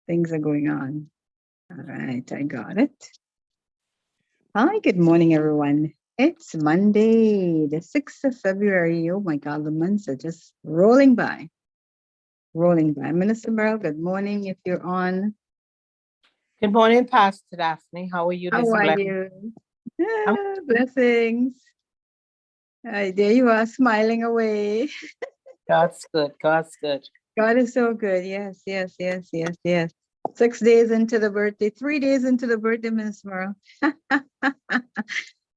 things are going on. All right, I got it. Hi, good morning, everyone. It's Monday, the 6th of February. Oh my God, the months are just rolling by, rolling by. Minister Merle, good morning if you're on. Good morning, Pastor Daphne. How are you How this are blessed? you? Blessings. There you are, smiling away. God's good. God's good. God is so good. Yes, yes, yes, yes, yes. 6 days into the birthday, 3 days into the birthday, Minister Merle.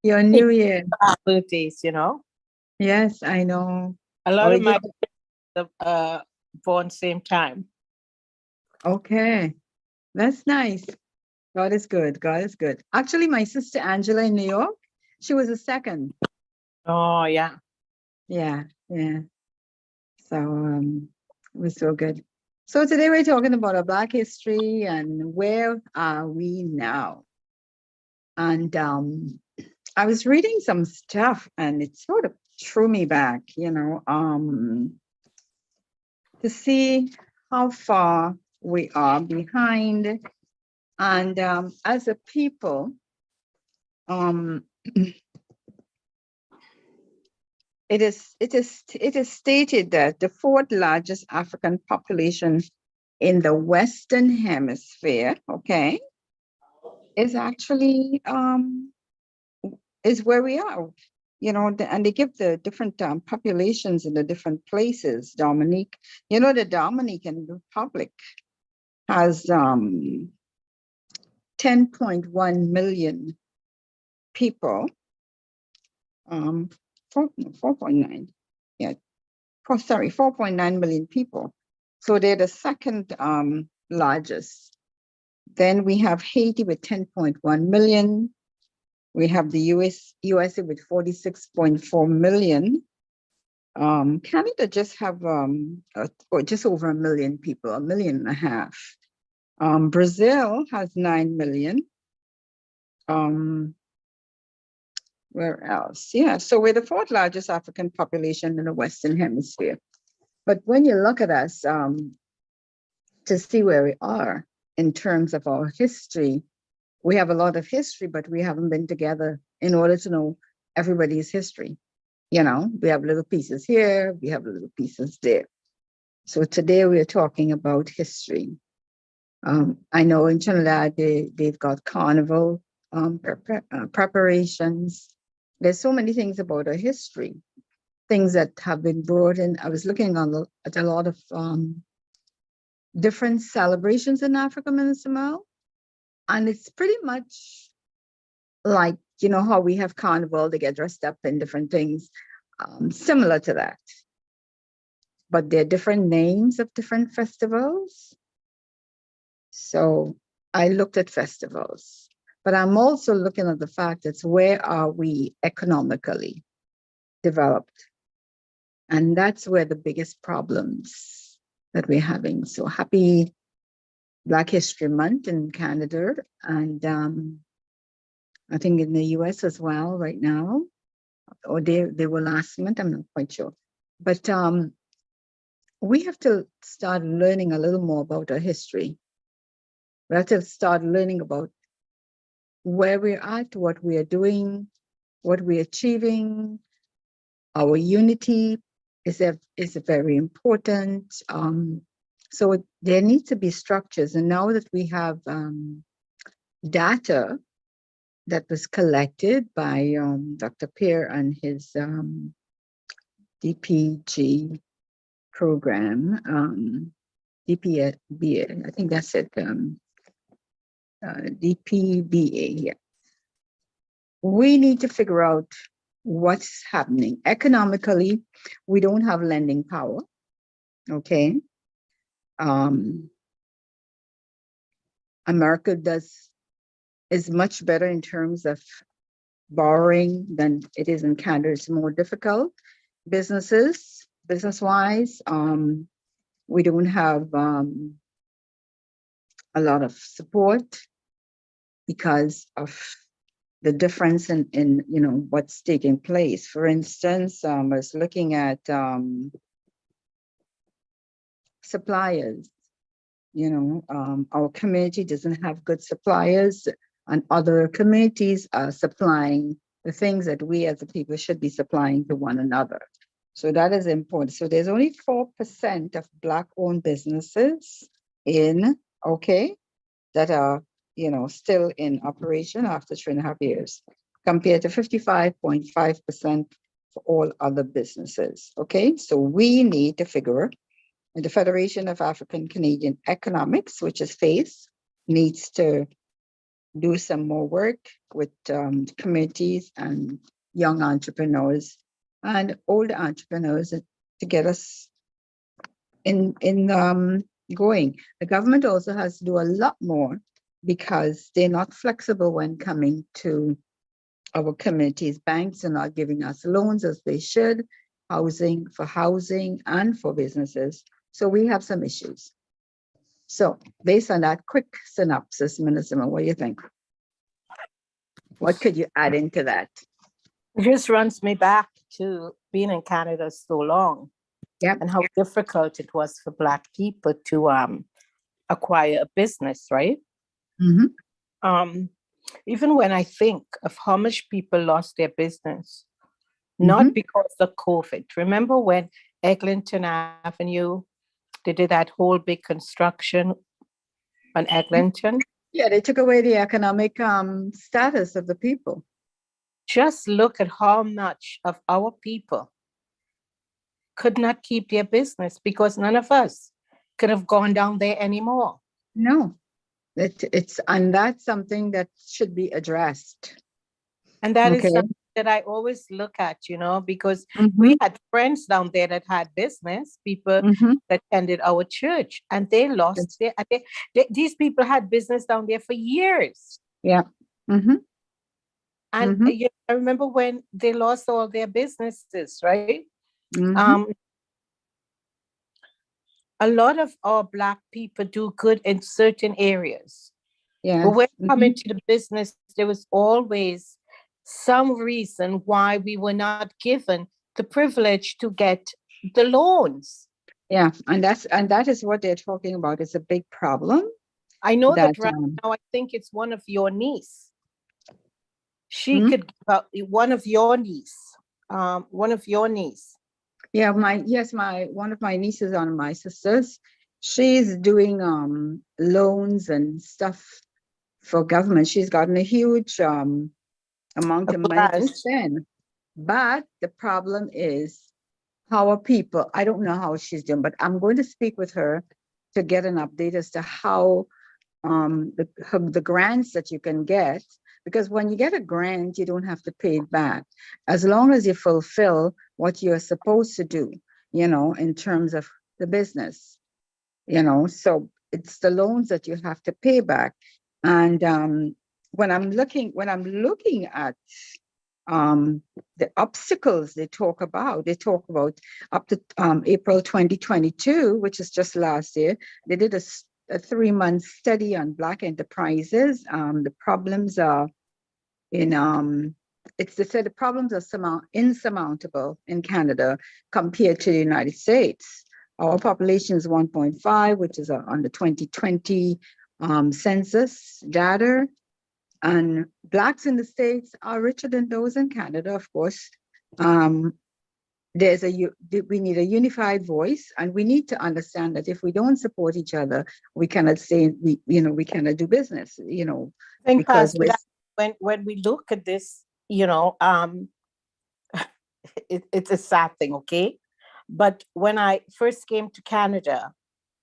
Your new year. Birthdays, you know. Yes, I know. A lot of my born same time. Okay, that's nice. God is good. God is good. Actually, my sister Angela in New York, she was a second. Oh, yeah. Yeah, yeah. So it was so good. So today we're talking about our Black history and where are we now? And I was reading some stuff and it sort of threw me back, to see how far we are behind. And as a people, it is stated that the fourth largest African population in the Western Hemisphere, okay, is actually is where we are, and they give the different populations in the different places. Dominique, the Dominican Republic has 10.1 million people, 4.9, yeah, 4.9 million people. So they're the second largest. Then we have Haiti with 10.1 million. We have the USA with 46.4 million. Canada just have just over 1 million people, 1.5 million. Brazil has 9 million. Where else? Yeah, so we're the fourth largest African population in the Western Hemisphere. But when you look at us to see where we are in terms of our history, we have a lot of history, but we haven't been together in order to know everybody's history. We have little pieces here, we have little pieces there. So today we're talking about history. I know in Trinidad, they've got carnival preparations. There's so many things about our history, things that have been brought in. I was looking at a lot of different celebrations in Africa, Minister Mel, and it's pretty much like, how we have carnival, they get dressed up in different things, similar to that. But they're different names of different festivals. So I looked at festivals, but I'm also looking at the fact that where are we economically developed? And that's where the biggest problems that we're having. So happy Black History Month in Canada, and I think in the US as well right now, or they were last month, I'm not quite sure. But we have to start learning a little more about our history. We have to start learning about where we're at, what we are doing, what we're achieving. Our unity is very important. So there needs to be structures. And now that we have data that was collected by Dr. Peer and his DPG program, DPBA, I think that's it, DPBA, yeah. We need to figure out what's happening. Economically, we don't have lending power, okay? America is much better in terms of borrowing than it is in Canada. It's more difficult. Business-wise, we don't have a lot of support because of the difference in what's taking place. For instance, I was looking at suppliers. our community doesn't have good suppliers, and other communities are supplying the things that we as a people should be supplying to one another. So that is important. So there's only 4% of Black-owned businesses that are, still in operation after 3.5 years, compared to 55.5% for all other businesses. Okay, so we need to figure, and the Federation of African Canadian Economics, which is FACE, needs to do some more work with communities and young entrepreneurs and old entrepreneurs to get us in going. The government also has to do a lot more because they're not flexible when coming to our communities. Banks are not giving us loans as they should, housing and for businesses. So we have some issues. So based on that quick synopsis, Minister, what do you think? What could you add into that? It just runs me back to being in Canada so long. Yep. And how difficult it was for Black people to acquire a business, right? Mm-hmm. Even when I think of how much people lost their business, not because of COVID. Remember when Eglinton Avenue, they did that whole big construction on Eglinton? Yeah, they took away the economic status of the people. Just look at how much of our people could not keep their business because none of us could have gone down there anymore. No, and that's something that should be addressed. And that is something that I always look at, because we had friends down there that had business, people that attended our church, and they lost these people had business down there for years. Yeah. And I remember when they lost all their businesses, right? A lot of our Black people do good in certain areas. Yeah. But when coming to the business, there was always some reason why we were not given the privilege to get the loans. Yeah, and that is what they're talking about. It's a big problem. I know that right now, I think it's one of your niece. She could give out one of your niece. Yeah, one of my nieces and my sisters, she's doing loans and stuff for government. She's gotten a huge amount of money to spend. But the problem is how are people, I don't know how she's doing, but I'm going to speak with her to get an update as to how the grants that you can get, because when you get a grant, you don't have to pay it back as long as you fulfill what you're supposed to do, in terms of the business, so it's the loans that you have to pay back. And when I'm looking at the obstacles they talk about up to April 2022, which is just last year, they did a 3-month study on Black enterprises. The problems are they said the problems are insurmountable in Canada compared to the United States. Our population is 1.5, which is on the 2020 census data. And Blacks in the States are richer than those in Canada, of course. We need a unified voice, and we need to understand that if we don't support each other, we cannot we cannot do business, because when we look at this, it's a sad thing, okay? But when I first came to Canada,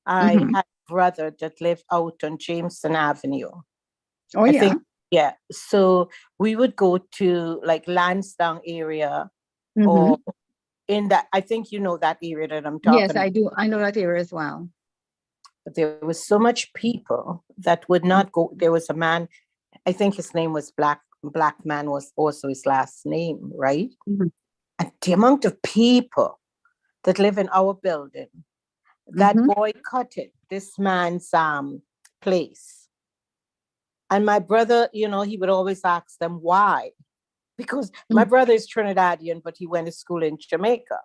I had a brother that lived out on Jameson Avenue. Oh, yeah. Yeah. So we would go to like Lansdowne area or in that, I think you know that area that I'm talking about. Yes, I do. I know that area as well. But there was so much people that would not go. There was a man, I think his name was Black Man was also his last name, right? And the amount of people that live in our building that boycotted this man's place. And my brother, he would always ask them why. Because my brother is Trinidadian, but he went to school in Jamaica,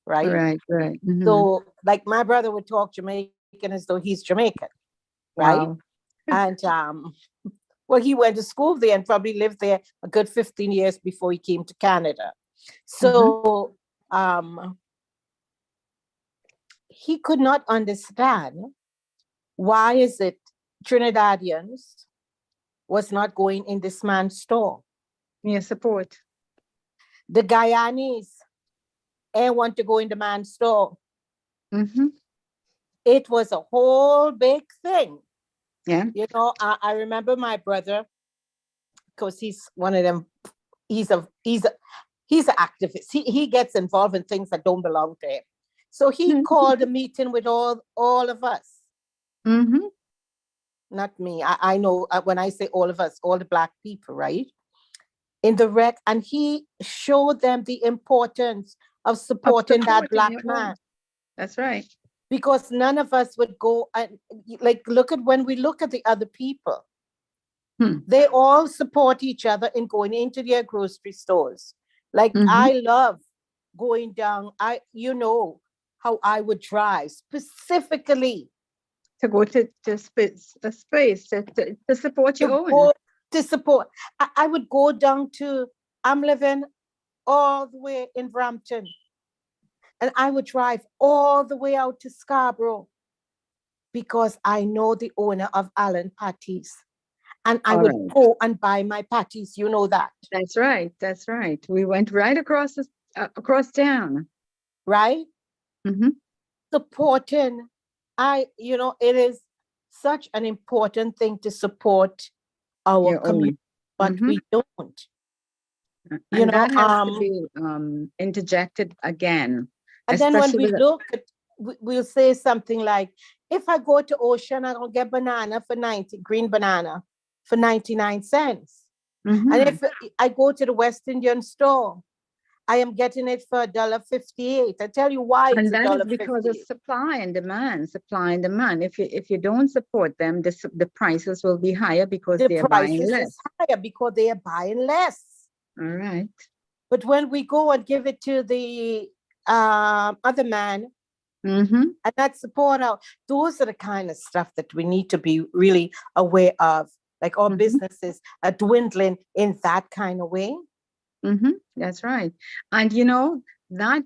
right? Right. So, like, my brother would talk Jamaican as though he's Jamaican. right? Wow. And well, he went to school there and probably lived there a good 15 years before he came to Canada. So he could not understand why is it Trinidadians was not going in this man's store. Yeah, support. The Guyanese want to go in the man's store. It was a whole big thing. Yeah. You know, I remember my brother, because he's one of them. He's an activist. He gets involved in things that don't belong to him. So he called a meeting with all of us. Not me. I know when I say all of us, all the Black people, right? In the rec, and he showed them the importance of supporting that Black man. That's right. Because none of us would go and like when we look at the other people, they all support each other in going into their grocery stores. Like I love going down. You know how I would drive specifically to go to space to support your own. To support. I would go down to, I'm living all the way in Brampton, and I would drive all the way out to Scarborough because I know the owner of Allen Patties. And I would go and buy my patties. You know that. That's right. That's right. We went right across town. Right? Supporting. It is such an important thing to support our community, but we don't. And that has to be interjected again. And then when we look at, we'll say something like, if I go to Ocean, I'll get green banana for 99 cents. And if I go to the West Indian store, I am getting it for $1.58. I tell you why. And that is because of supply and demand. If you don't support them, the prices will be higher because they are buying less. Higher because they are buying less. All right. But when we go and give it to the other man, and that support out, those are the kind of stuff that we need to be really aware of. Like our businesses are dwindling in that kind of way. That's right. And that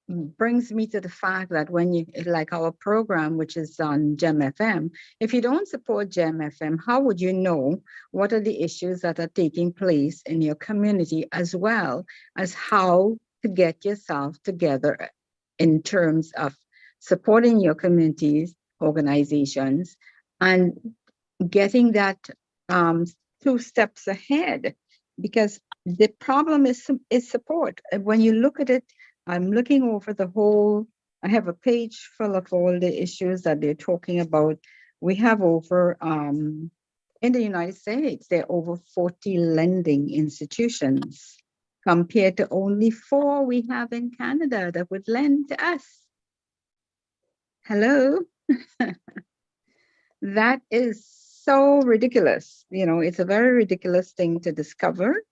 brings me to the fact that when you, like our program, which is on GEM FM, if you don't support GEM FM, how would you know what are the issues that are taking place in your community, as well as how to get yourself together in terms of supporting your communities, organizations, and getting that 2 steps ahead? Because the problem is support. When you look at it, I'm looking over the whole, I have a page full of all the issues that they're talking about. We have over, in the United States, there are over 40 lending institutions compared to only 4 we have in Canada that would lend to us. Hello? That is so ridiculous. It's a very ridiculous thing to discover.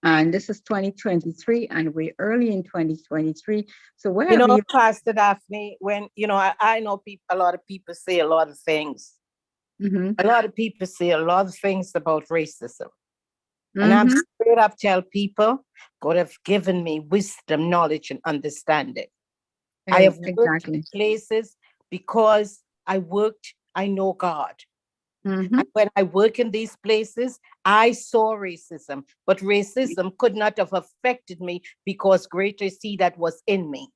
And this is 2023, and we're early in 2023. So where Pastor Daphne, when I know a lot of people say a lot of things. A lot of people say a lot of things about racism. And I'm straight up tell people, God have given me wisdom, knowledge, and understanding. I have worked in places because I know God. And when I work in these places, I saw racism, but racism could not have affected me because greater is He that was in me.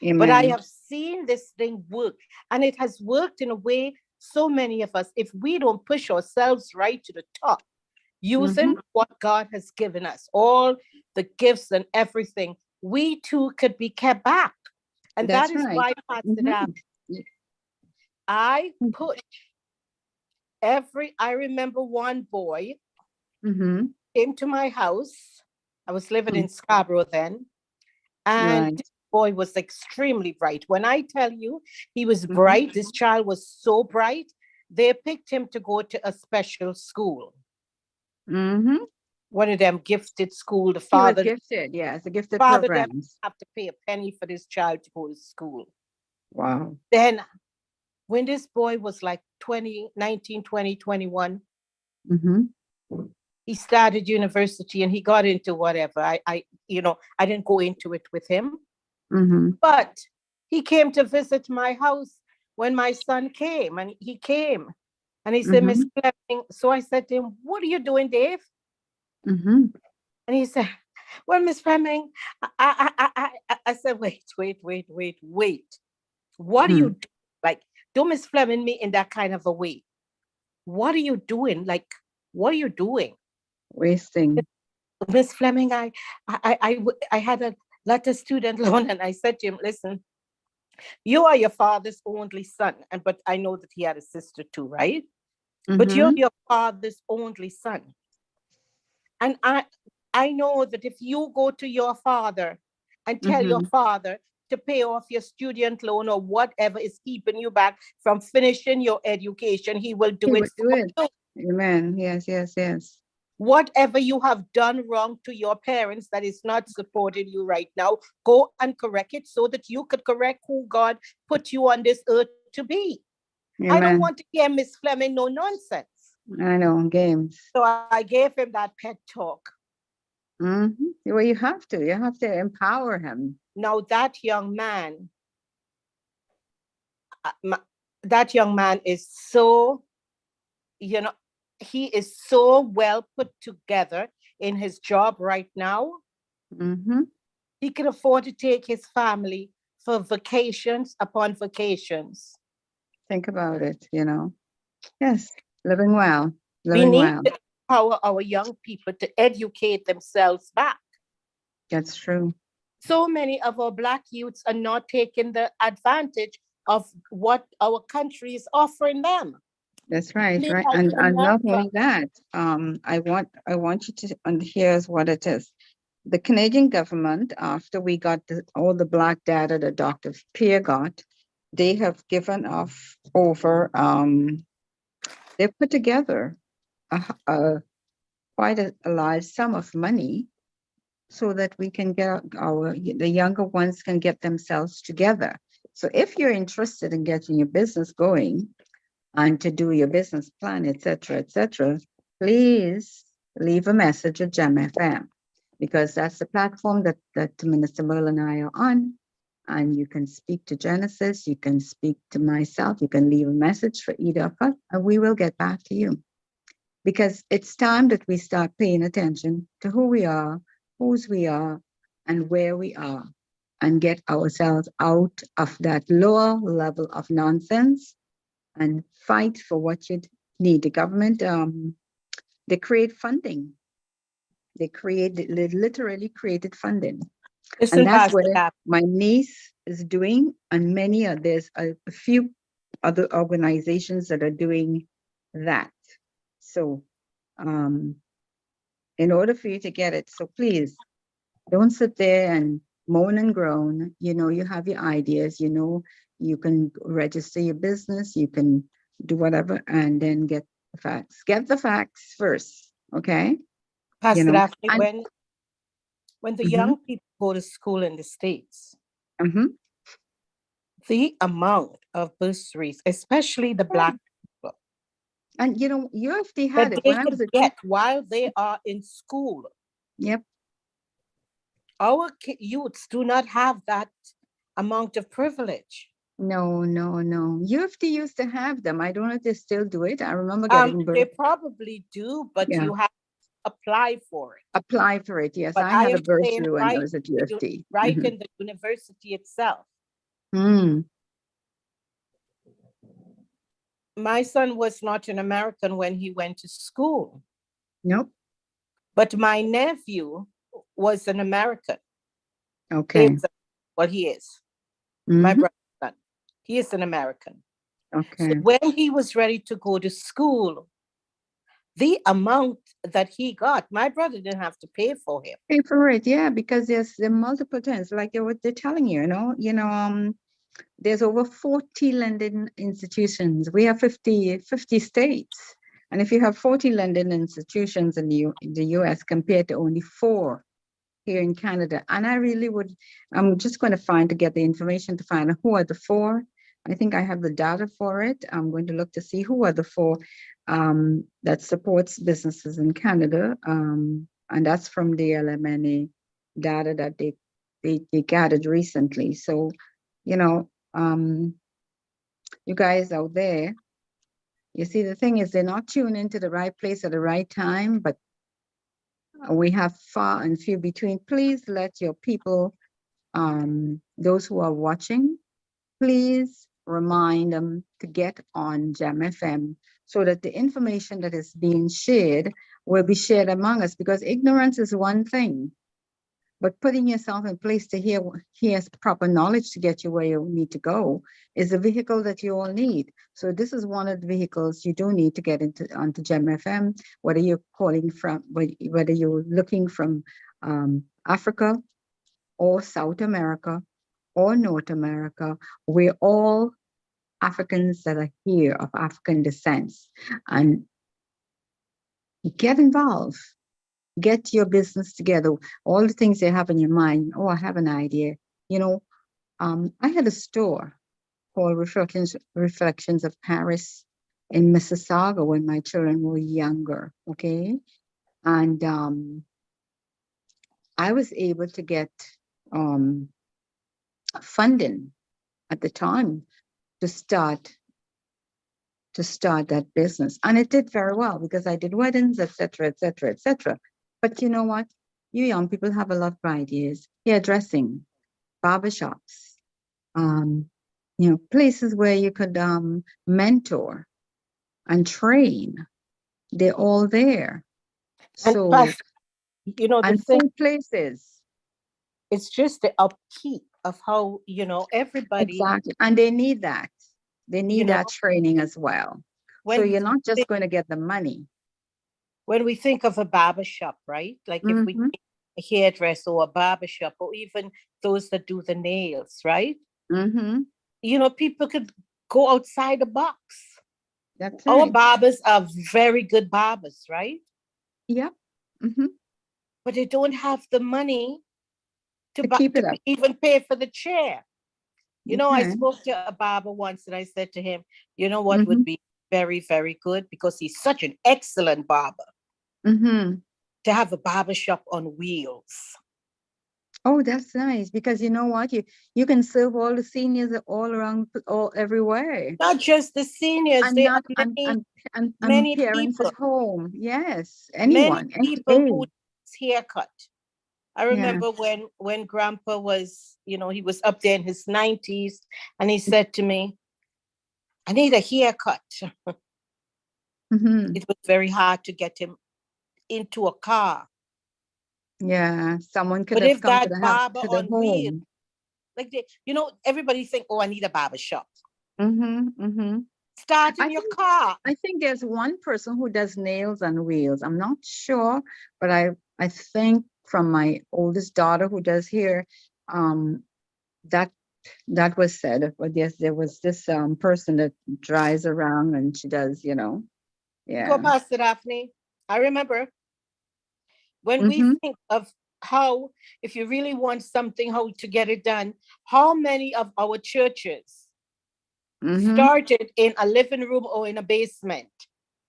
Amen. But I have seen this thing work, and it has worked in a way so many of us, if we don't push ourselves right to the top, using what God has given us, all the gifts and everything, we too could be kept back. And that is why, Pastor, I push. I remember one boy came to my house. I was living in Scarborough then. And this boy was extremely bright. When I tell you he was bright, this child was so bright, they picked him to go to a special school. One of them gifted school. The father gifted, yes, the gifted father programs. didn't have to pay a penny for this child to go to school. Wow. Then when this boy was like 19, 20, 21, Mm-hmm. he started university and he got into whatever. I didn't go into it with him, Mm-hmm. but he came to visit my house when my son came, and he came and he said, Miss Mm-hmm. Fleming. So I said to him, what are you doing, Dave? Mm-hmm. And he said, well, Miss Fleming, I said, wait. What are you Mm-hmm. doing? Like, don't Miss Fleming me in that kind of a way. What are you doing? Like, what are you doing? Wasting. Miss Fleming, I had a lot of student loan, and I said to him, listen, you are your father's only son. But I know that he had a sister too, right? But you're Mm-hmm. your father's only son. And I know that if you go to your father and tell your Mm-hmm. father to pay off your student loan or whatever is keeping you back from finishing your education, he will do He it would do for it. you. Amen. Yes, yes, yes. Whatever you have done wrong to your parents that is not supporting you right now, go and correct it so that you could correct who God put you on this earth to be. I don't Amen. want to hear Miss Fleming no nonsense. I know, games. So I gave him that pet talk. Mm-hmm. Well, you have to. You have to empower him. Now that young man, that young man is so, you know, he is so well put together in his job right now. Mm-hmm. He can afford to take his family for vacations upon vacations. Think about it, you know. Yes, living well, We living need well. to empower our young people to educate themselves back. That's true. So many of our Black youths are not taking the advantage of what our country is offering them. That's right, Please, right. I And cannot. not only that, I want you to, and here's what it is. The Canadian government, after we got all the black data that Dr. Pierre got, they have given off over, they put together a quite a large sum of money so that we can get the younger ones can get themselves together. So if you're interested in getting your business going and to do your business plan, etc., please leave a message at Gem FM, because that's the platform that Minister Merle and I are on. And you can speak to Genesis, you can speak to myself, you can leave a message for either of us, and we will get back to you. Because it's time that we start paying attention to who we are, whose we are, and where we are, and get ourselves out of that lower level of nonsense and fight for what you need. The government, they create funding. They literally created funding. And Listen, that's Pastor where Lap, my niece is doing, and there's a few other organizations that are doing that. So, um, in order for you to get it, so please don't sit there and moan and groan. You know, you have your ideas, you know, you can register your business, you can do whatever, and then get the facts. Get the facts first, okay? You Pastor know, Daphne, and when the mhm, young people go to school in the States, mhm. the amount of bursaries, especially the Black people, And you know, UFT had that it they when I was could a kid. get while they are in school. Yep. Our youths do not have that amount of privilege. No, no, no. UFT used to have them. I don't know if they still do it. I remember getting They probably do, but yeah, you have to apply for it. apply for it. Yes, But I I had am a saying bursary when I was at UFT. right in the university itself. Mm. My son was not an American when he went to school, Nope. but my nephew was an American. Okay. Well, he is. My Hmm. brother's son. He is an American. So Okay. when he was ready to go to school, the amount that he got, my brother didn't have to pay for him. Pay for it, yeah, because there are multiple times, like what they're telling you, there's over 40 lending institutions. We have 50 states. And if you have 40 lending institutions in the US compared to only 4 here in Canada, and I'm just going to get the information to find out who are the 4, I think I have the data for it. I'm going to look to see who are the four that supports businesses in Canada. And that's from the LMNA data that they gathered recently. So, you know, you guys out there, you see, the thing is they're not tuned into the right place at the right time, but we have far and few between. Please let your people, those who are watching, please remind them to get on Jam FM so that the information that is being shared will be shared among us, because ignorance is one thing, but putting yourself in place to hear proper knowledge to get you where you need to go is a vehicle that you all need. So this is one of the vehicles you do need to get onto Gem FM, whether you're calling from, whether you're looking from Africa or South America or North America. We're all Africans that are here of African descent, and get involved. Get your business together. All the things you have in your mind. Oh, I have an idea. You know, I had a store called Reflections of Paris in Mississauga when my children were younger. Okay, and I was able to get funding at the time to start that business, and it did very well because I did weddings, etc., etc., etc. But you know what? You young people have a lot of ideas. Hairdressing, barbershops, places where you could mentor and train. They're all there. And So, plus, the and thing, food places. it's just the upkeep of how, everybody, Exactly. And they need that. They need that training as well. So when you're not just going to get the money. when we think of a barber shop, right? Like if we think a hairdresser or a barber shop, or even those that do the nails, right? People could go outside the box. That's Our right. barbers are very good barbers, right? Yep. But they don't have the money to keep it up. even pay for the chair. I Okay. spoke to a barber once and I said to him, you know what would be very, very good, because he's such an excellent barber, to have a barber shop on wheels. Oh, that's nice, because you know what? You can serve all the seniors all around, all everywhere. Not just the seniors, And they not are and many parents people. at home. Yes, Many anyone, any people age. who haircut. I remember when Grandpa was, he was up there in his 90s, and he said to me, I need a haircut. It was very hard to get him into a car. Yeah, someone could But have if come to that the house, barber to the on wheels, home. like everybody think, oh, I need a barber shop. Start in your car. I think there's one person who does nails on wheels. I'm not sure, but I think from my oldest daughter who does hair, that was said. But yes, there was this person that drives around and she does, Go, Pastor Daphne. I remember when we think of how, if you really want something, how to get it done, how many of our churches started in a living room or in a basement?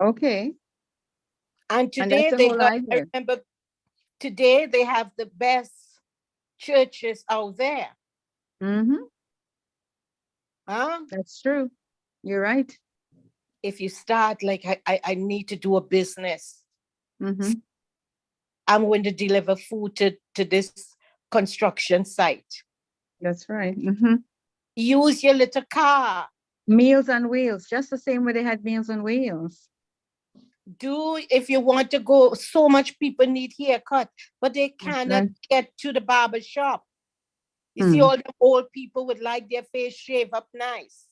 Okay. And today I remember today they have the best churches out there. That's true. You're right. If you start like, I need to do a business. I'm going to deliver food to this construction site. That's right. Use your little car. Meals on Wheels, just the same way they had Meals on Wheels. If you want to go, so much people need haircut, but they cannot get to the barber shop. You see, all the old people would like their face shaved up nice.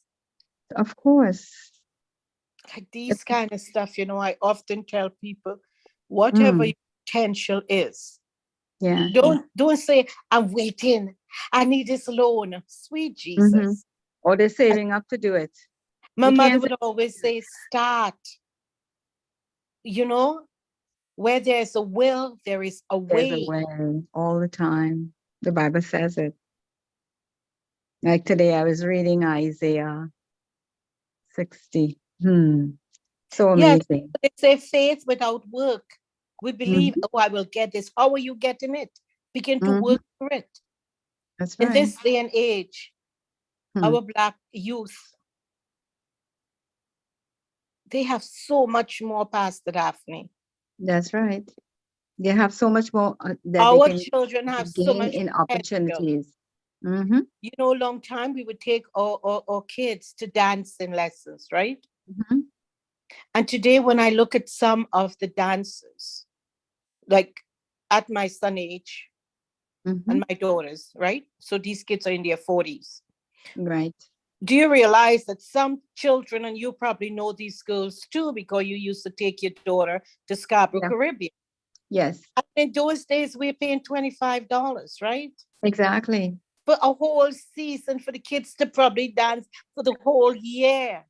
Of course. Like these kind of stuff, I often tell people, whatever your potential is, don't say, I'm waiting, I need this loan. Sweet Jesus. Or they're saving up to do it. My mother would always say, start. Where there's a will, there is a way. There's a way all the time. The Bible says it. Like today, I was reading Isaiah 60. So Yes, amazing. they say faith without work. We believe, Mhm, oh, I will get this. How are you getting it? Begin to mhm. work for it. That's In right. this day and age, Hmm. our Black youth, they have so much more, Pastor Daphne. That's right. They have so much more that Our children they have can so gain much in potential. opportunities. Hmm. You know, long time we would take our kids to dancing lessons, right? Hmm. And today, when I look at some of the dancers, like at my son age Hmm. and my daughters, right? So these kids are in their 40s. Right. Do you realize that some children, and you probably know these girls too, because you used to take your daughter to Scarborough Yeah. Caribbean. Yes. And in those days, we were paying $25, right? Exactly. For a whole season for the kids to probably dance for the whole year.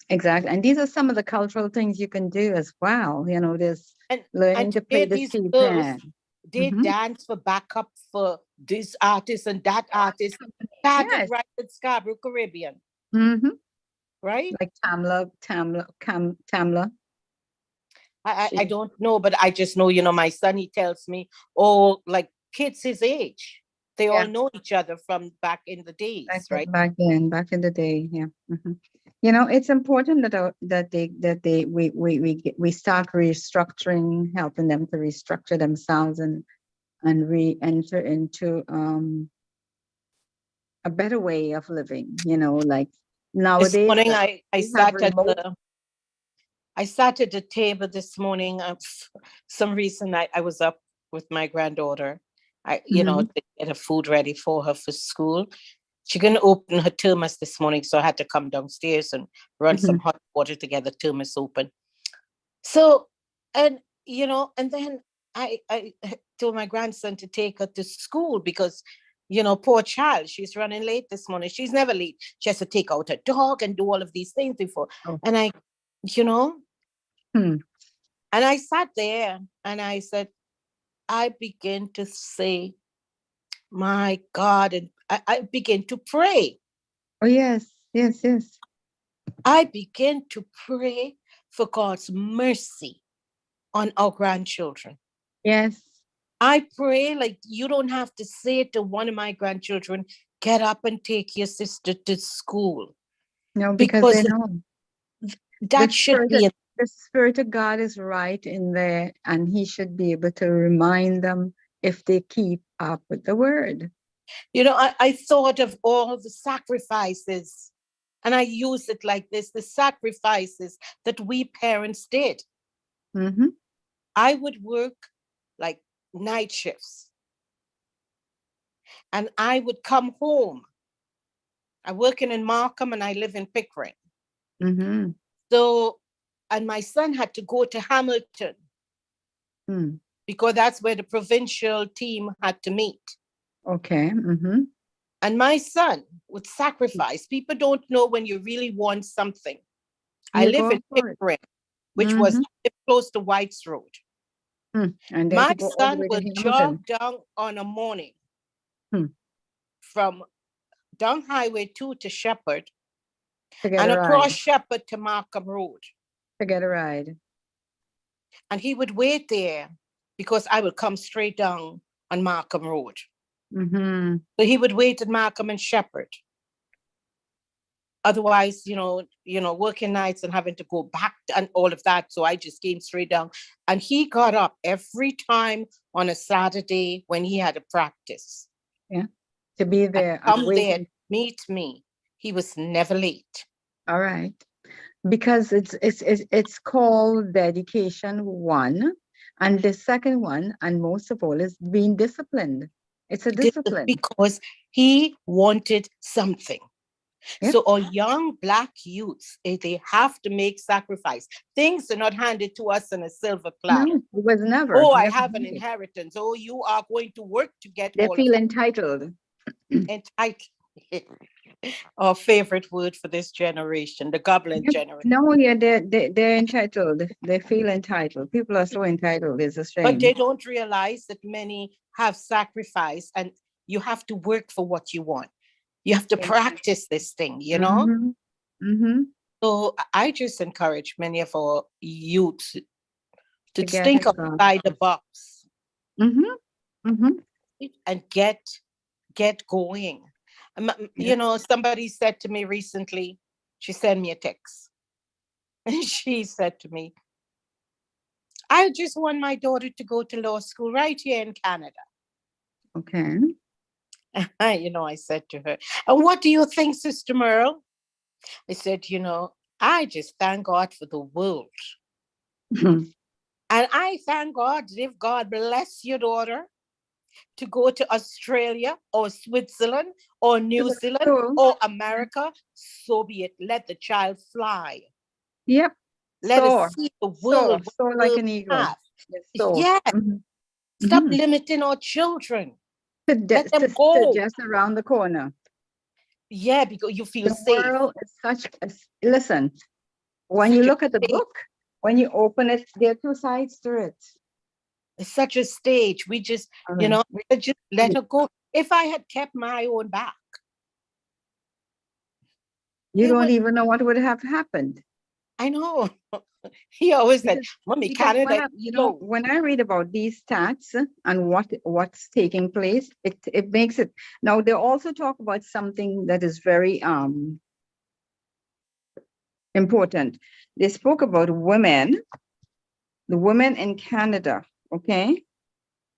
Exactly. And these are some of the cultural things you can do as well. This And learning to today play the these steel girls, pan. they Hmm. dance for backup for this artist and that artist. Started Yes. right at Scarborough Caribbean, Hmm. right? Like Tamla. I She don't know, but I just know, my son, he tells me, oh, like kids his age, they all Yeah. know each other from back in the days, right? Back in the day. Yeah. It's important that we start restructuring, helping them to restructure themselves and re-enter into a better way of living. Like This nowadays, morning, we have remote. I sat at the table this morning. Some reason I was up with my granddaughter. Mhm, To get her food ready for her for school. She couldn't open her thermos this morning, so I had to come downstairs and run some mhm, hot water to get the thermos open. So, and then I told my grandson to take her to school because, poor child, she's running late this morning. She's never late. She has to take out her dog and do all of these things before. oh, And you know, hmm. and I sat there and I said, I begin to say, my God, and I begin to pray. Oh, yes, yes, yes, I begin to pray for God's mercy on our grandchildren. yes. I pray like you don't have to say to one of my grandchildren, get up and take your sister to school, No, because they because know the that should spirit, be, the spirit of God is right in there, and He should be able to remind them if they keep up with the word. I thought of all the sacrifices, and I use it like this, the sacrifices that we parents did. Hmm. I would work like night shifts and I would come home. I'm working in Markham and I live in Pickering. Hmm. So, and my son had to go to Hamilton Mm. because that's where the provincial team had to meet. Okay. Hmm. And my son would sacrifice. People don't know when you really want something. I You live go in for it. Pickering, which was Hmm. close to White's Road. And then My to go all the son way to will Hamilton. jog down on a morning Hmm. from down Highway 2 to Shepherd To get and a across ride. Shepherd to Markham Road. To get a ride. And he would wait there because I would come straight down on Markham Road. Hmm. So he would wait at Markham and Shepherd. Otherwise, working nights and having to go back and all of that. So I just came straight down. And he got up every time on a Saturday when he had a practice. Yeah. To be And there and come there, waiting. meet me. He was never late. All right. Because it's called dedication one, and the second one, and most of all, is being disciplined. It's a This is discipline. because he wanted something. Yep. So our young Black youths, they have to make sacrifice. Things are not handed to us on a silver No, platter. it was Oh, I never have an needed. inheritance. Oh, you are going to work to get They all of feel that. entitled. Entitled. Our favorite word for this generation, the goblin Yep. generation. No, yeah, they're entitled. They feel entitled. People are so entitled. It's a But they shame. don't realize that many have sacrificed and you have to work for what you want. You have to Yeah. practice this thing, you know? Mhm. Mhm. So I just encourage many of our youth to To get think involved. outside the box Mhm. Mhm. and get going. You Yes. know, somebody said to me recently, she sent me a text, and she said to me, I just want my daughter to go to law school right here in Canada. Okay. You know, I said to her, and what do you think, Sister Merle? I said, you know, I just thank God for the world. Mhm. And I thank God if God bless your daughter to go to Australia or Switzerland or New Zealand So, or America, so be it. Let the child fly. yep. Let us Soar. see the Soar. world, what Soar the like world an eagle. have. Yes, soar. Yeah, Mhm. stop Mhm. limiting our children. To, Let them to go. just around the corner. Yeah, because you feel The safe. world is such a, listen, when you Such a look at the stage. book, when you open it, there are two sides to it. It's such a stage. We just, All you right. know, just let her go. If I had kept my own back, You it don't would. even know what would have happened. I know. He always said, Because, "Mommy, because Canada is close." when I read about these stats and what's taking place, it makes it. Now they also talk about something that is very important. They spoke about women, the women in Canada. Okay,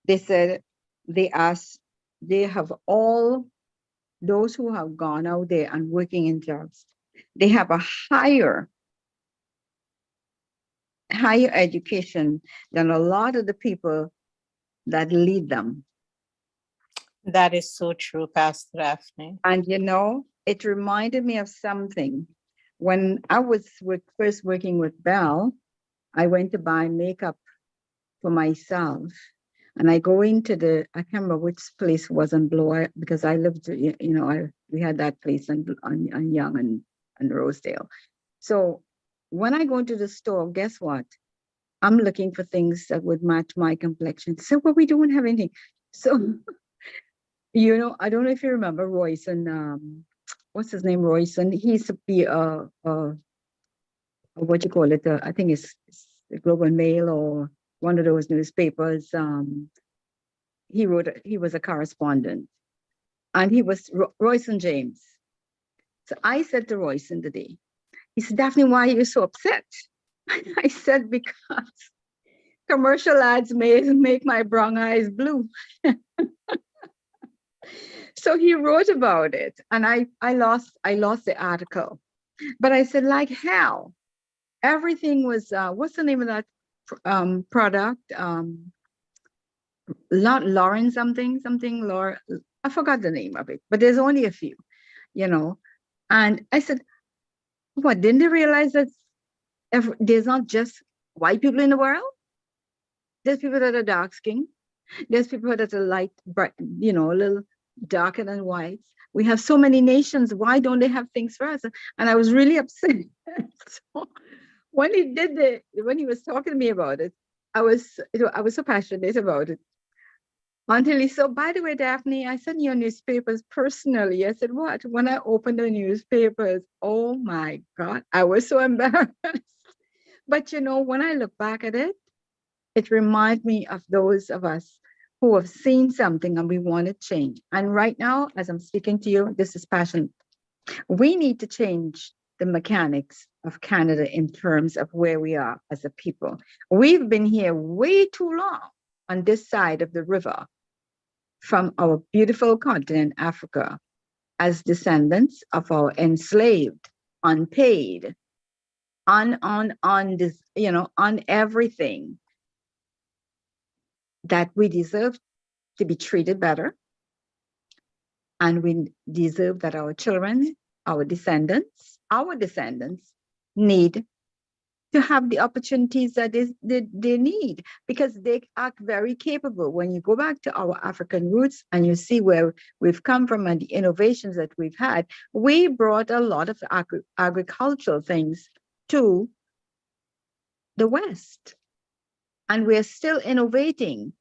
they said they asked, they have all those who have gone out there and working in jobs. They have a higher education than a lot of the people that lead them. That is so true, Pastor Daphne. And it reminded me of something. When I was first working with Belle, I went to buy makeup for myself. And I go into I can't remember which place was on Bloor because I lived, we had that place on Young and Rosedale. So when I go into the store, guess what? I'm looking for things that would match my complexion. So, but we don't have anything. So, I don't know if you remember Royson, what's his name, Royson? He used to be what you call it? I think it's the Globe and Mail or one of those newspapers. He was a correspondent, and he was Royson James. So I said to Royson today, he said, Daphne, why are you so upset? I said, because commercial ads make my brown eyes blue. So he wrote about it, and I lost the article. But I said, like hell, everything was what's the name of that product? Lauren something Laura. I forgot the name of it, but there's only a few, you know. And I said, what, didn't they realize that there's not just white people in the world? There's people that are dark skinned. There's people that are light, bright, a little darker than white. We have so many nations. Why don't they have things for us? And I was really upset. So when when he was talking to me about it, I was so passionate about it. Until he said, by the way, Daphne, I sent your newspapers personally. I said, what? When I opened the newspapers, oh my God, I was so embarrassed. But when I look back at it, it reminds me of those of us who have seen something and we want to change. And right now, as I'm speaking to you, this is passion. We need to change the mechanics of Canada in terms of where we are as a people. We've been here way too long on this side of the river from our beautiful continent, Africa, as descendants of our enslaved, unpaid, on this, on everything, that we deserve to be treated better. And we deserve that our children, our descendants need to have the opportunities that they need, because they are very capable. When you go back to our African roots and you see where we've come from and the innovations that we've had, we brought a lot of agricultural things to the West. And we're still innovating.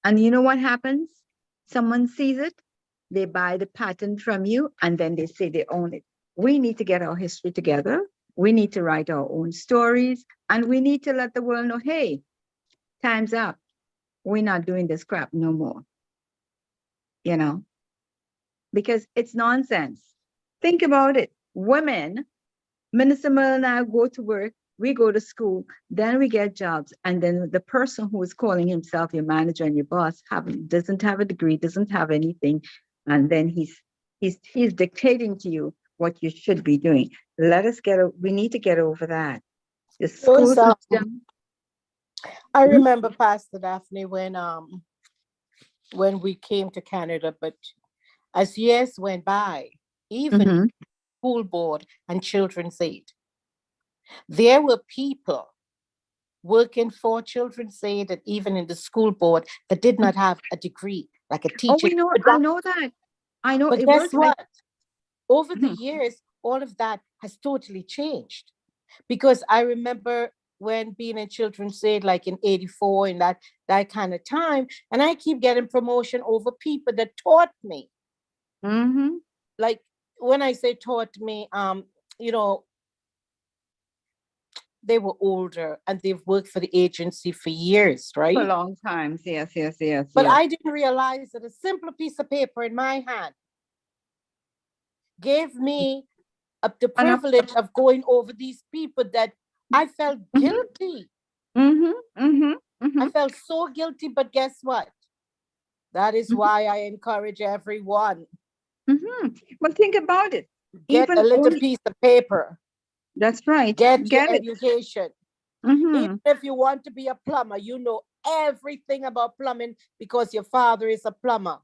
And you know what happens? Someone sees it they buy the patent from you, and then they say they own it. We need to get our history together. We need to write our own stories, and we need to let the world know, hey, time's up. We're not doing this crap no more. You know, because it's nonsense. Think about it. Women, Minister Miller and I go to work, we go to school, then we get jobs, and then the person who is calling himself your manager and your boss doesn't have a degree, doesn't have anything, and then he's dictating to you what you should be doing. We need to get over that. The school Those, system. I remember Pastor Daphne when we came to Canada, but as years went by, even school board and children's aid, there were people working for children's aid and even in the school board that did not have a degree, like a teacher. Oh, we know. I know that. I know. But It guess was what? Over the Mhm. years, all of that has totally changed. Because I remember when being in children's aid, like in 84, in that kind of time, and I keep getting promotion over people that taught me. Mhm. Like when I say taught me, you know, they were older and they've worked for the agency for years, For right? long times. Yes, yes, yes, But yes. I didn't realize that a simple piece of paper in my hand gave me the privilege of going over these people that I felt guilty. I felt so guilty, but guess what? That is why I encourage everyone. But think about it. Get Even a little only, piece of paper. that's right. Get your Get it. education. Even if you want to be a plumber, you know everything about plumbing because your father is a plumber.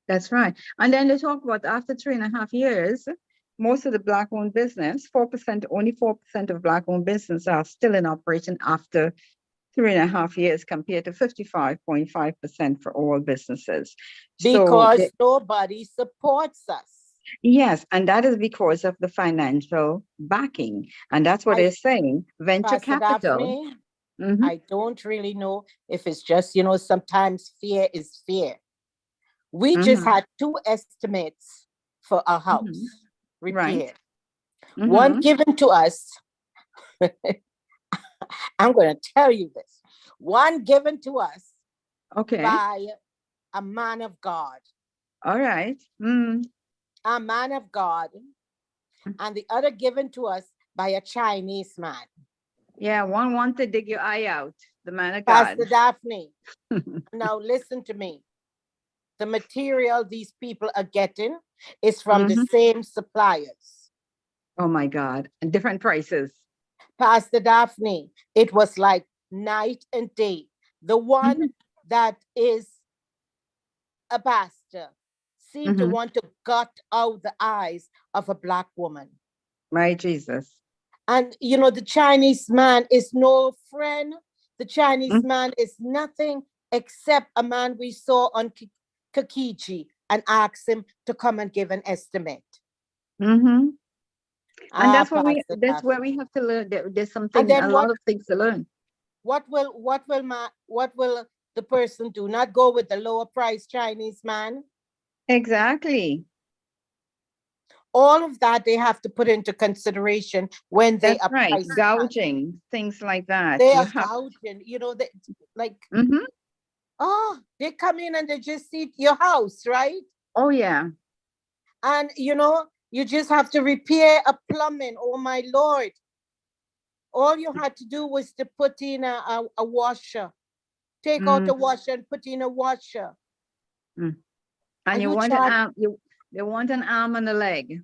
That's right. And then they talk about after 3.5 years, most of the Black-owned business, 4%, only 4% of Black-owned business are still in operation after 3.5 years compared to 55.5% for all businesses. Because nobody supports us. Yes, and that is because of the financial backing. And that's what they're saying. Venture Pastor capital. Daphne, I don't really know if it's just, sometimes fear is fear. We just had 2 estimates for a house repair. Right. One given to us. I'm going to tell you this. One given to us by a man of God. All right. A man of God. And the other given to us by a Chinese man. Yeah, one wants to dig your eye out, the man of God. Pastor Daphne, now listen to me. The material these people are getting is from the same suppliers. Oh my God, and different prices. Pastor Daphne, it was like night and day. The one that is a pastor seemed to want to gut out the eyes of a Black woman. My Jesus. And the Chinese man is no friend. The Chinese man is nothing except a man we saw on Kakiji and asked him to come and give an estimate. And that's where we have to learn. There's something, a lot of things to learn. What will the person do? Not go with the lower price Chinese man? Exactly. All of that they have to put into consideration when they are right. Gouging, things like that. They are gouging, they they come in and they just see your house, right? Oh yeah. And you just have to repair a plumbing. Oh my Lord. All you had to do was to put in a washer. Take out the washer and put in a washer. And you want an arm, they want an arm and a leg.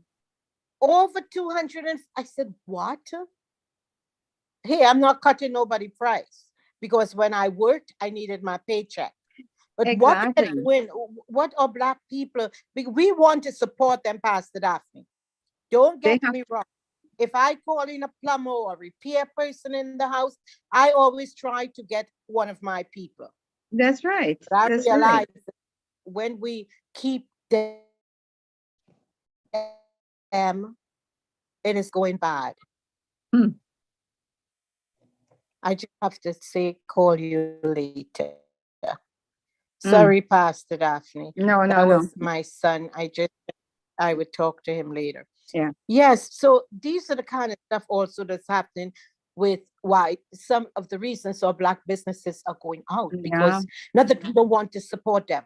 Over 200. I said, what? Hey, I'm not cutting nobody price because when I worked, I needed my paycheck. But what are Black people? We want to support them, Pastor Daphne. Don't get me wrong. If I call in a plumber or a repair person in the house, I always try to get one of my people. That's right. But I realize when we keep them, it is going bad. I just have to say, call you later. Sorry, Pastor Daphne. No, That no, no. was my son. I would talk to him later. Yeah. Yes. So these are the kind of stuff also that's happening with why some of the reasons our Black businesses are going out, Yeah. because not that people want to support them,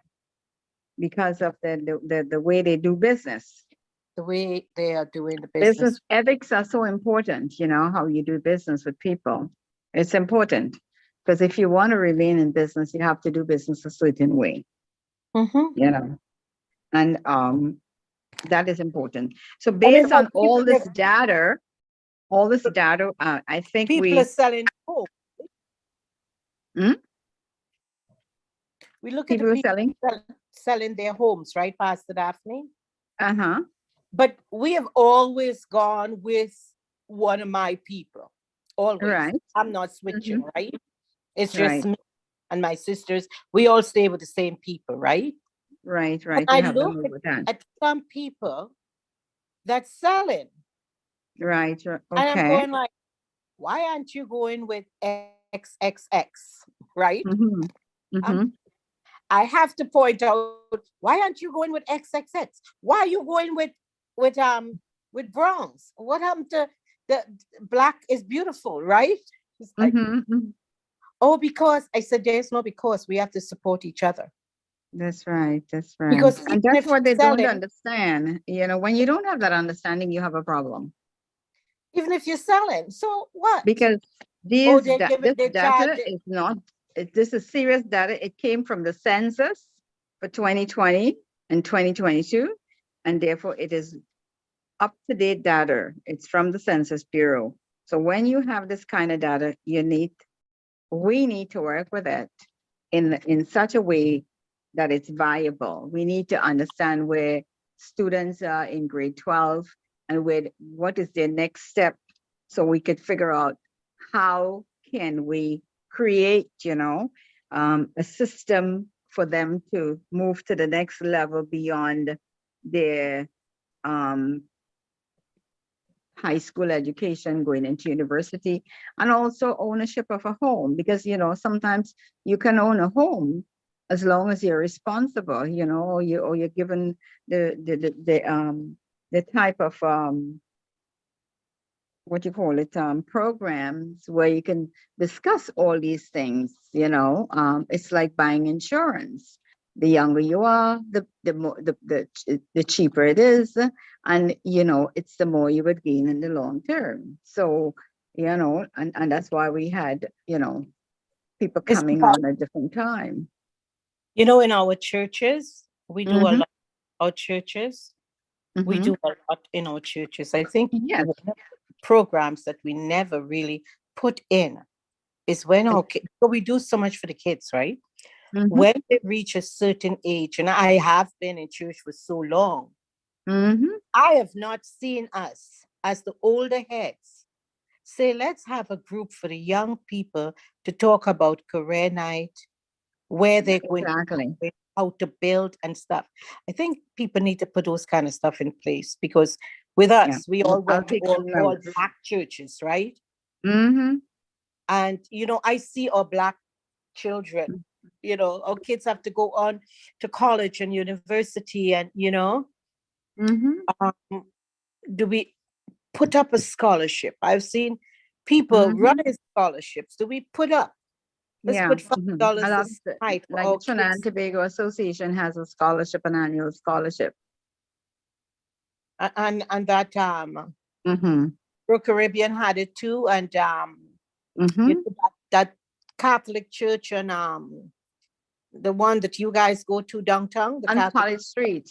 Because of the way they do business. the way they are doing the Business business. ethics are so important, you know, how you do business with people. It's important because if you want to remain in business, you have to do business a certain way, Mhm. you know, and that is important. So I mean, based on all this data, I think people are selling homes. Hmm? We look at the People are people selling. selling their homes, right, Pastor Daphne? Uh-huh. But we have always gone with one of my people. Always. Right. I'm not switching, Mhm. right? It's just Right. me and my sisters. We all stay with the same people, right? Right. And You I have to look move with that. at some people that's selling. Right. And I'm Okay. going like, why aren't you going with XXX, right? Mm-hmm. Mm-hmm. I have to point out, why aren't you going with XXX? Why are you going with bronze? What happened to the black is beautiful, right? It's like, Mm-hmm. oh, because I said there's no because, we have to support each other. That's right. That's right. Because And even that's if what they you're don't selling, understand. You know, when you don't have that understanding, you have a problem. even if you're selling, so what? Because Oh, this they charge data it. is not, this is serious data. It came from the census for 2020 and 2022, and therefore it is up-to-date data. It's from the Census Bureau. So when you have this kind of data, we need to work with it in such a way that it's viable. We need to understand where students are in grade 12 and what is their next step, so we could figure out how can we create, a system for them to move to the next level beyond their high school education, going into university, and also ownership of a home. Because, sometimes you can own a home as long as you're responsible, or you're given the type of what you call it, programs where you can discuss all these things. It's like buying insurance. The younger you are, the more the cheaper it is, and it's the more you would gain in the long term. So, and that's why we had people It's coming on at different time. in our churches, we do a Mhm. lot. Our churches, we do a lot in our churches. I think Yes. one of the programs that we never really put in is when our kids, so we do so much for the kids, right? Mhm. When they reach a certain age, and I have been in church for so long, Mhm. I have not seen us as the older heads say, let's have a group for the young people to talk about career night, where they're going, Exactly. how to build and stuff. I think people need to put those kind of stuff in place, because with Yeah. us, we all I'll went to take all some notes. black churches, right? Mhm. And I see our black children, our kids have to go on to college and university, and Mhm. do we put up a scholarship? I've seen people Mhm. running scholarships. Do we put up? Let's Yeah. put $5 A lot this night for like the our Trinidad and kids. Tobago Association has a scholarship, an annual scholarship. And that Mm-hmm. Royal Caribbean had it too, and Mm-hmm. that Catholic church, and the one that you guys go to downtown, the On Catholic. College Street,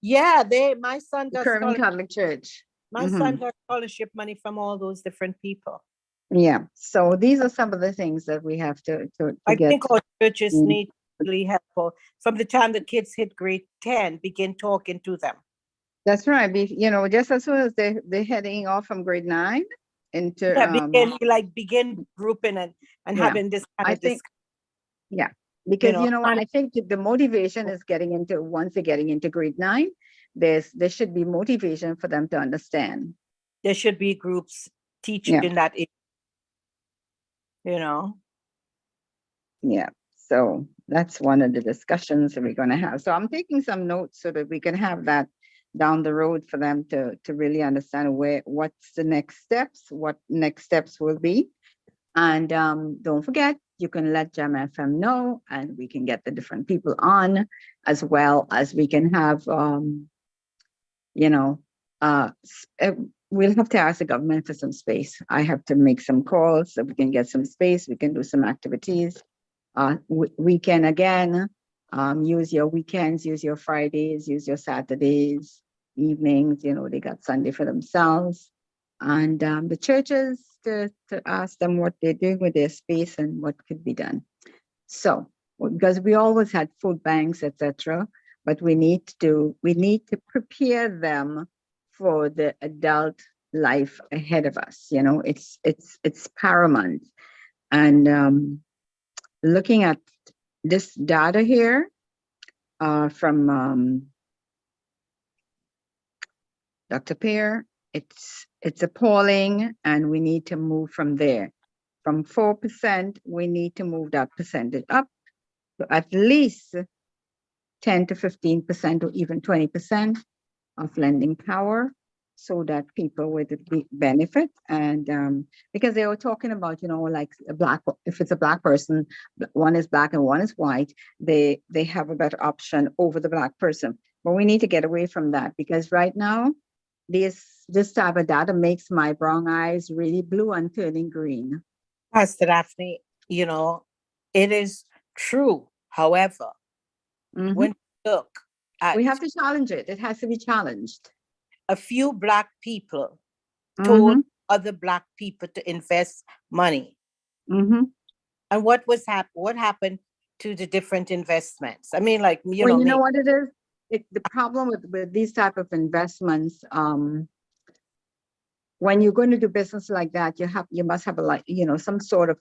Yeah, my son the got Kerwin Catholic Church. my son got scholarship money from all those different people. Yeah. So these are some of the things that we have to I get. think our churches Mm. need to really help from the time the kids hit grade 10, begin talking to them. That's right. Just as soon as they're heading off from grade 9 into begin grouping and yeah. having this kind I of think, discussion. yeah, because and I think the motivation is once they're getting into grade 9, there should be motivation for them to understand. there should be groups teaching that, Yeah. So that's one of the discussions that we're going to have. So I'm taking some notes so that we can have that down the road for them to really understand what's the next steps, what next steps will be. And don't forget, you can let Gem FM know, and we can get the different people on, as well as we can have, you know, we'll have to ask the government for some space. I have to make some calls so we can get some space. We can do some activities. We can again use your weekends, use your Fridays, use your Saturdays, evenings. You know, they got Sunday for themselves, and the churches to ask them what they're doing with their space and what could be done. So, because we always had food banks, etc., but we need to prepare them for the adult life ahead of us. You know, it's paramount. And looking at this data here from Dr. Pear, it's appalling, and we need to move from there. From 4%, we need to move that percentage up to at least 10 to 15% or even 20% of lending power, so that people would benefit. And because they were talking about, you know, like if it's a Black person, one is Black and one is white, they have a better option over the Black person. But we need to get away from that, because right now, this type of data makes my brown eyes really blue and turning green. Pastor Daphne, you know, it is true. However, when you look at We have to challenge it. It has to be challenged. a few Black people told other Black people to invest money. And what happened to the different investments? I mean, like, you Well, know, you know what it is? The problem with these type of investments, when you're going to do business like that, you must have some sort of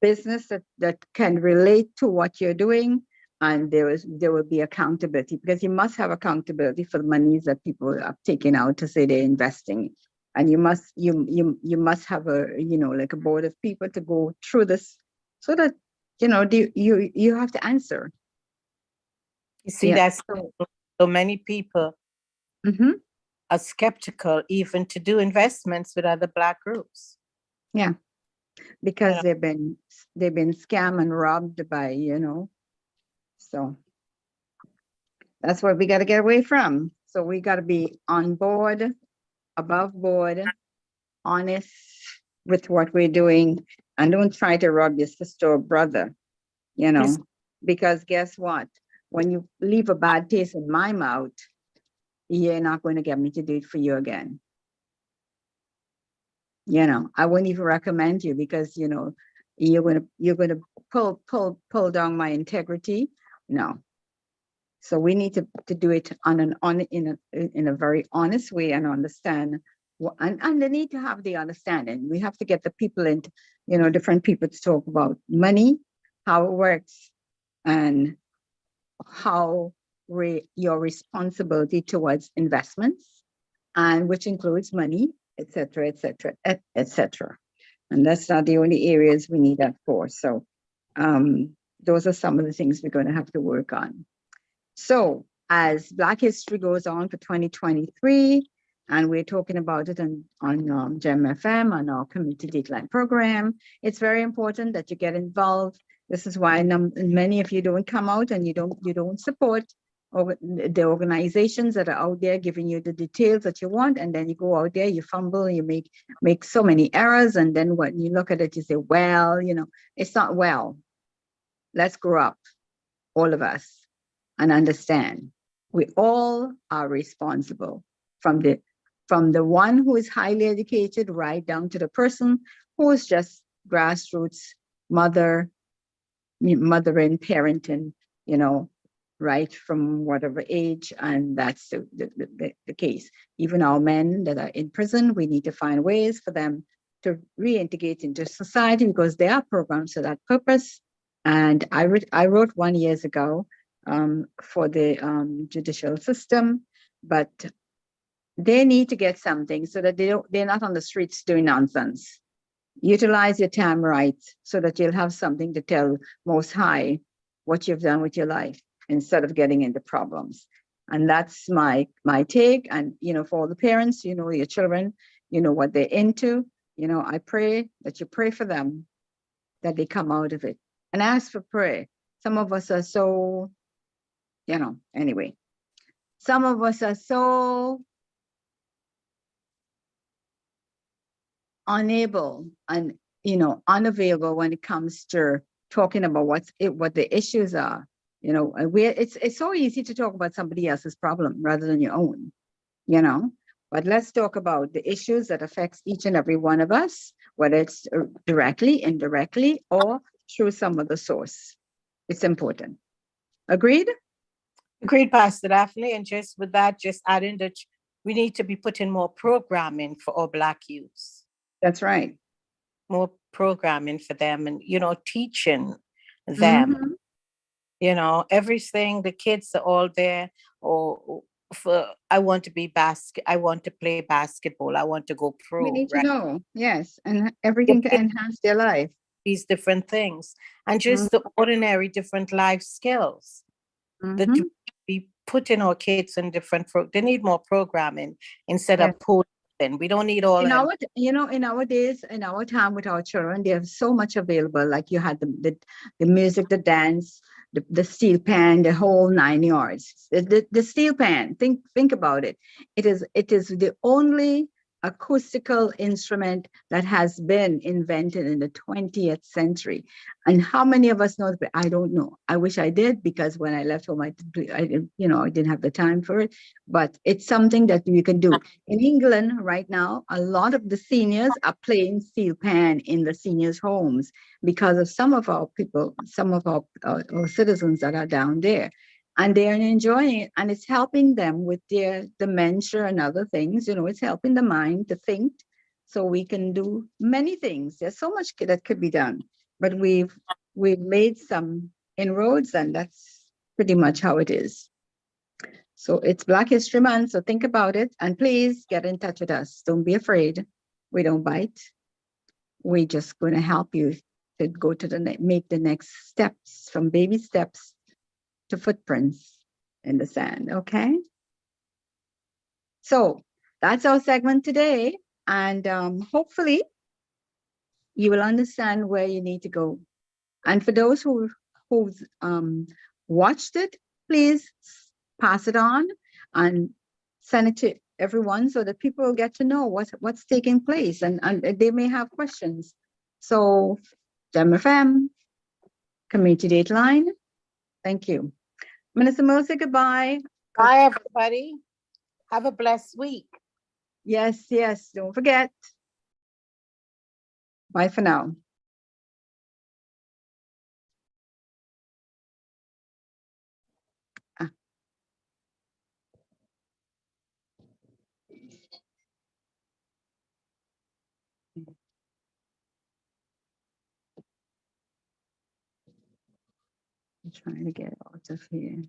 business that can relate to what you're doing, and there will be accountability, because you must have accountability for the monies that people are taking out to say they're investing. And you must have like a board of people to go through this, so that you have to answer. You see, that's so many people are skeptical even to do investments with other Black groups. Yeah, because they've been scammed and robbed by, so that's what we got to get away from. So we got to be on board, above board, honest with what we're doing, and don't try to rob your sister or brother, Yes. because guess what? When you leave a bad taste in my mouth, you're not going to get me to do it for you again. I wouldn't even recommend you, because you're gonna pull down my integrity. No. So we need to do it in a very honest way, and understand, and they need to have the understanding. We have to get the people into, different people to talk about money, how it works, and how your responsibility towards investments, and which includes money, etc., etc., etc. And that's not the only areas we need that for. So those are some of the things we're going to have to work on. So as Black History goes on for 2023, and we're talking about it on GEM FM, on our Community Dateline program, it's very important that you get involved. This is why many of you don't come out, and you don't support the organizations that are out there giving you the details that you want, and then you go out there, you fumble, you make so many errors, and then when you look at it, you say, well, it's not well. Let's grow up, all of us, and understand we all are responsible, from the one who is highly educated right down to the person who is just grassroots mothering, parenting, right from whatever age. And that's the case. Even our men that are in prison, we need to find ways for them to reintegrate into society, because there are programs for that purpose. And I wrote 1 year ago for the judicial system, but they need to get something so that they're not on the streets doing nonsense. Utilize your time right so that you'll have something to tell Most High what you've done with your life instead of getting into problems. And that's my take. And for all the parents, your children, what they're into. I pray that you pray for them, that they come out of it, and ask for prayer. Some of us are so, anyway. Some of us are so unable and unavailable when it comes to talking about what the issues are. It's so easy to talk about somebody else's problem rather than your own. But let's talk about the issues that affects each and every one of us, whether it's directly, indirectly, or through some other source. It's important. Agreed? Agreed, Pastor Daphne. And just with that, just adding that we need to be putting more programming for our Black youths. That's right. More programming for them and, teaching them, everything. The kids are all there. Or I want to play basketball. I want to go We pro, need to right? know, yes, and everything to enhance their life. These different things and Mm-hmm. just the ordinary different life skills that Mhm. we put in our kids in different, they need more programming instead Yes. of posting. We don't need all In them. our, in our days, in our time with our children, they have so much available. Like you had the music, the dance, the steel pan, the whole 9 yards. The steel pan. Think about it. It is the only acoustical instrument that has been invented in the 20th century. And how many of us know? I don't know. I wish I did, because when I left home, I didn't have the time for it. But it's something that you can do. In England right now, a lot of the seniors are playing steel pan in the seniors' homes because of some of our people, some of our citizens that are down there. And they are enjoying it, and it's helping them with their dementia and other things. It's helping the mind to think, so we can do many things. There's so much that could be done, but we've made some inroads, and that's pretty much how it is. So it's Black History Month, so think about it, and please get in touch with us. Don't be afraid. We don't bite. We're just going to help you to go to make the next steps, from baby steps to footprints in the sand, okay? So that's our segment today, and hopefully you will understand where you need to go. And for those who've watched it, please pass it on and send it to everyone so that people will get to know what's taking place, and they may have questions. So, Gem FM, Community Dateline, thank you. Minister Mo, say goodbye. Bye, everybody. Have a blessed week. Yes, don't forget. Bye for now. I'm trying to get out of here.